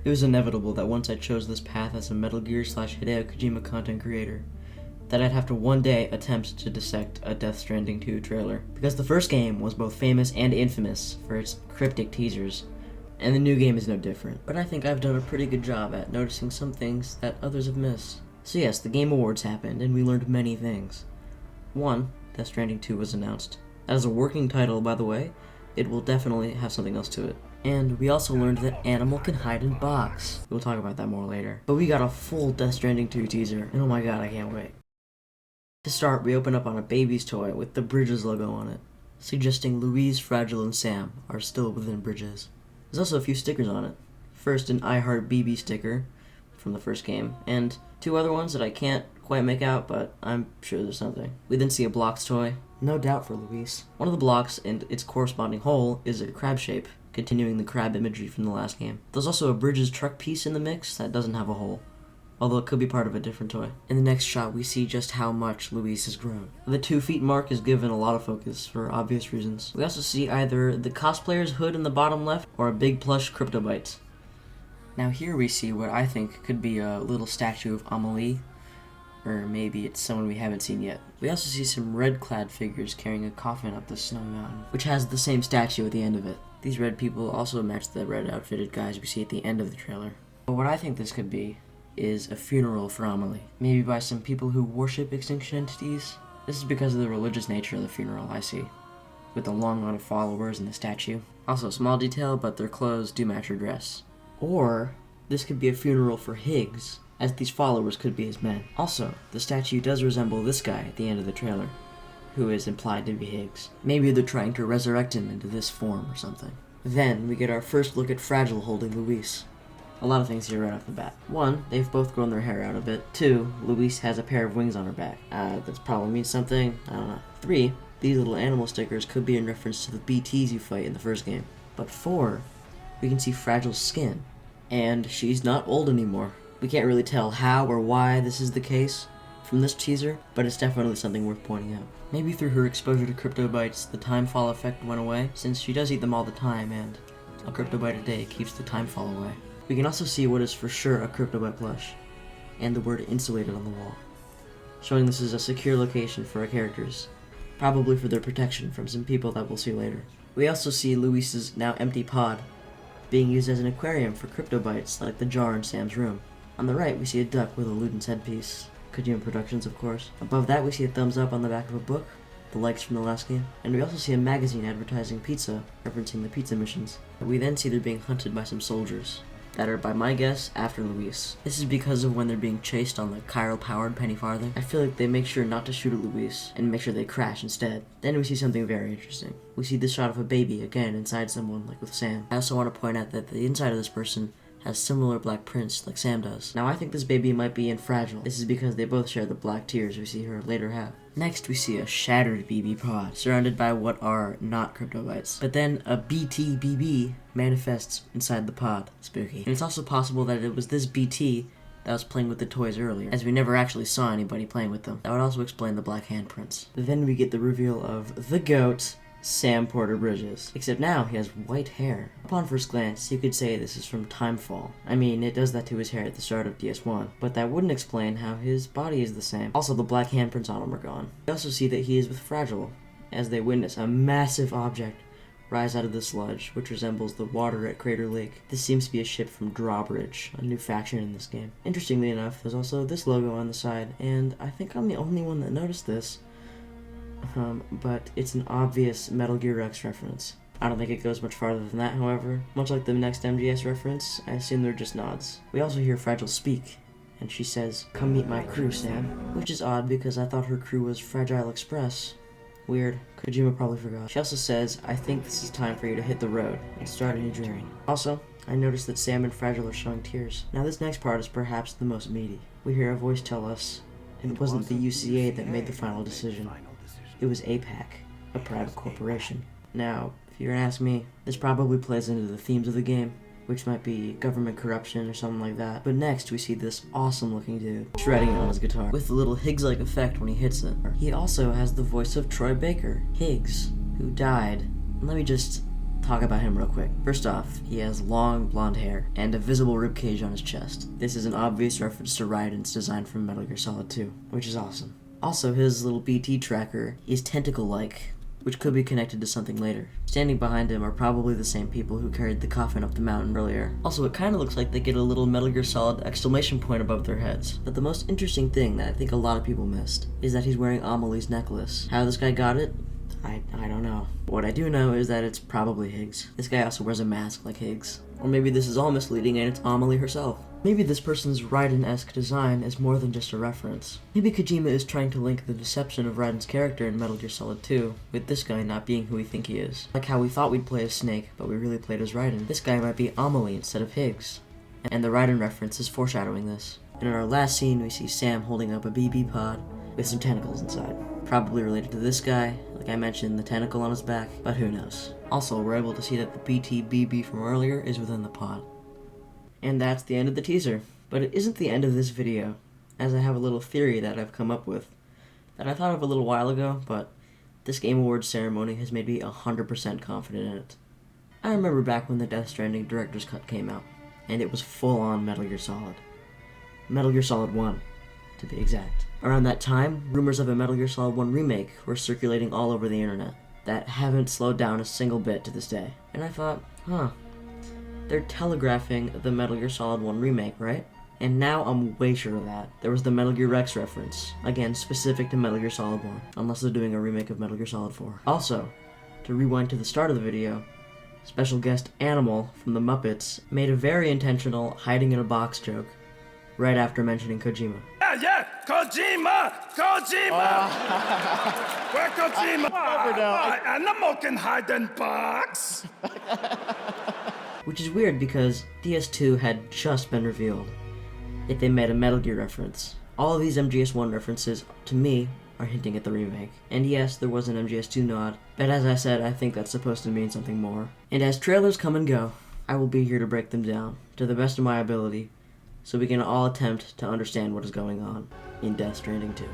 It was inevitable that once I chose this path as a Metal Gear / Hideo Kojima content creator, that I'd have to one day attempt to dissect a Death Stranding 2 trailer. Because the first game was both famous and infamous for its cryptic teasers, and the new game is no different. But I think I've done a pretty good job at noticing some things that others have missed. So yes, the Game Awards happened, and we learned many things. 1. Death Stranding 2 was announced. That is a working title, by the way. It will definitely have something else to it. And we also learned that Animal can hide in box. We'll talk about that more later. But we got a full Death Stranding 2 teaser, and oh my god, I can't wait. To start, we open up on a baby's toy with the Bridges logo on it, suggesting Louise, Fragile, and Sam are still within Bridges. There's also a few stickers on it. First, an I Heart BB sticker from the first game, and 2 other ones that I can't quite make out, but I'm sure there's something. We then see a Blocks toy, no doubt for Louise. One of the blocks and its corresponding hole is a crab shape, continuing the crab imagery from the last game. There's also a Bridges truck piece in the mix that doesn't have a hole, although it could be part of a different toy. In the next shot, we see just how much Louise has grown. The 2 feet mark is given a lot of focus for obvious reasons. We also see either the cosplayer's hood in the bottom left or a big plush Cryptobite. Now here we see what I think could be a little statue of Amelie, or maybe it's someone we haven't seen yet. We also see some red-clad figures carrying a coffin up the snowy mountain, which has the same statue at the end of it. These red people also match the red outfitted guys we see at the end of the trailer. But what I think this could be is a funeral for Amelie. Maybe by some people who worship extinction entities? This is because of the religious nature of the funeral, I see, with the long line of followers and the statue. Also, small detail, but their clothes do match her dress. Or this could be a funeral for Higgs, as these followers could be his men. Also, the statue does resemble this guy at the end of the trailer, who is implied to be Higgs. Maybe they're trying to resurrect him into this form or something. Then, we get our first look at Fragile holding Louise. A lot of things here right off the bat. 1, they've both grown their hair out a bit. 2, Louise has a pair of wings on her back. That probably means something, I don't know. 3, these little animal stickers could be in reference to the BTs you fight in the first game. But 4, we can see Fragile's skin, and she's not old anymore. We can't really tell how or why this is the case from this teaser, but it's definitely something worth pointing out. Maybe through her exposure to Cryptobites, the timefall effect went away, since she does eat them all the time, and a Cryptobite a day keeps the timefall away. We can also see what is for sure a Cryptobite plush, and the word insulated on the wall, showing this is a secure location for our characters, probably for their protection from some people that we'll see later. We also see Louise's now empty pod being used as an aquarium for Cryptobites, like the jar in Sam's room. On the right, we see a duck with a Ludens headpiece. Kojima Productions, of course. Above that, we see a thumbs up on the back of a book, the likes from the last game. And we also see a magazine advertising pizza, referencing the pizza missions. We then see they're being hunted by some soldiers that are, by my guess, after Louise. This is because of when they're being chased on the chiral-powered penny farthing. I feel like they make sure not to shoot at Louise, and make sure they crash instead. Then we see something very interesting. We see this shot of a baby, again, inside someone, like with Sam. I also want to point out that the inside of this person has similar black prints like Sam does. Now I think this baby might be in Fragile. This is because they both share the black tears we see her later have. Next we see a shattered BB pod, surrounded by what are not Cryptobites. But then a BT BB manifests inside the pod. Spooky. And it's also possible that it was this BT that was playing with the toys earlier, as we never actually saw anybody playing with them. That would also explain the black handprints. Then we get the reveal of the GOAT, Sam Porter Bridges. Except now he has white hair. Upon first glance, you could say this is from Timefall. I mean, it does that to his hair at the start of DS1, but that wouldn't explain how his body is the same. Also, the black handprints on him are gone. We also see that he is with Fragile, as they witness a massive object rise out of the sludge, which resembles the water at Crater Lake. This seems to be a ship from Drawbridge, a new faction in this game. Interestingly enough, there's also this logo on the side, and I think I'm the only one that noticed this. But it's an obvious Metal Gear X reference. I don't think it goes much farther than that, however. Much like the next MGS reference, I assume they're just nods. We also hear Fragile speak, and she says, "Come meet my crew, Sam." Which is odd because I thought her crew was Fragile Express. Weird. Kojima probably forgot. She also says, "I think this is time for you to hit the road and start a new journey." Also, I noticed that Sam and Fragile are showing tears. Now this next part is perhaps the most meaty. We hear a voice tell us it wasn't the UCA that made the final decision. It was APAC, a private corporation. Now, if you're gonna ask me, this probably plays into the themes of the game, which might be government corruption or something like that. But next, we see this awesome looking dude shredding it on his guitar, with a little Higgs-like effect when he hits it. He also has the voice of Troy Baker, Higgs, who died. And let me just talk about him real quick. First off, he has long blonde hair and a visible ribcage on his chest. This is an obvious reference to Raiden's design from Metal Gear Solid 2, which is awesome. Also, his little BT tracker is tentacle-like, which could be connected to something later. Standing behind him are probably the same people who carried the coffin up the mountain earlier. Also, it kinda looks like they get a little Metal Gear Solid exclamation point above their heads. But the most interesting thing that I think a lot of people missed is that he's wearing Amelie's necklace. How this guy got it? I don't know. What I do know is that it's probably Higgs. This guy also wears a mask like Higgs. Or maybe this is all misleading and it's Amelie herself. Maybe this person's Raiden-esque design is more than just a reference. Maybe Kojima is trying to link the deception of Raiden's character in Metal Gear Solid 2 with this guy not being who we think he is. Like how we thought we'd play as Snake, but we really played as Raiden. This guy might be Amelie instead of Higgs. And the Raiden reference is foreshadowing this. And in our last scene, we see Sam holding up a BB pod with some tentacles inside. Probably related to this guy, like I mentioned, the tentacle on his back, but who knows. Also, we're able to see that the BT BB from earlier is within the pod. And that's the end of the teaser. But it isn't the end of this video, as I have a little theory that I've come up with, that I thought of a little while ago, but this Game Awards ceremony has made me 100% confident in it. I remember back when the Death Stranding Director's Cut came out, and it was full-on Metal Gear Solid. Metal Gear Solid 1, to be exact. Around that time, rumors of a Metal Gear Solid 1 remake were circulating all over the internet that haven't slowed down a single bit to this day. And I thought, they're telegraphing the Metal Gear Solid 1 remake, right? And now I'm way sure of that. There was the Metal Gear Rex reference, again, specific to Metal Gear Solid 1, unless they're doing a remake of Metal Gear Solid 4. Also, to rewind to the start of the video, special guest Animal from the Muppets made a very intentional hiding in a box joke right after mentioning Kojima. Yeah, Kojima! Where Kojima? Animal can hide in box! Which is weird because DS2 had just been revealed, yet they made a Metal Gear reference. All of these MGS1 references, to me, are hinting at the remake. And yes, there was an MGS2 nod, but as I said, I think that's supposed to mean something more. And as trailers come and go, I will be here to break them down, to the best of my ability, so we can all attempt to understand what is going on in Death Stranding 2.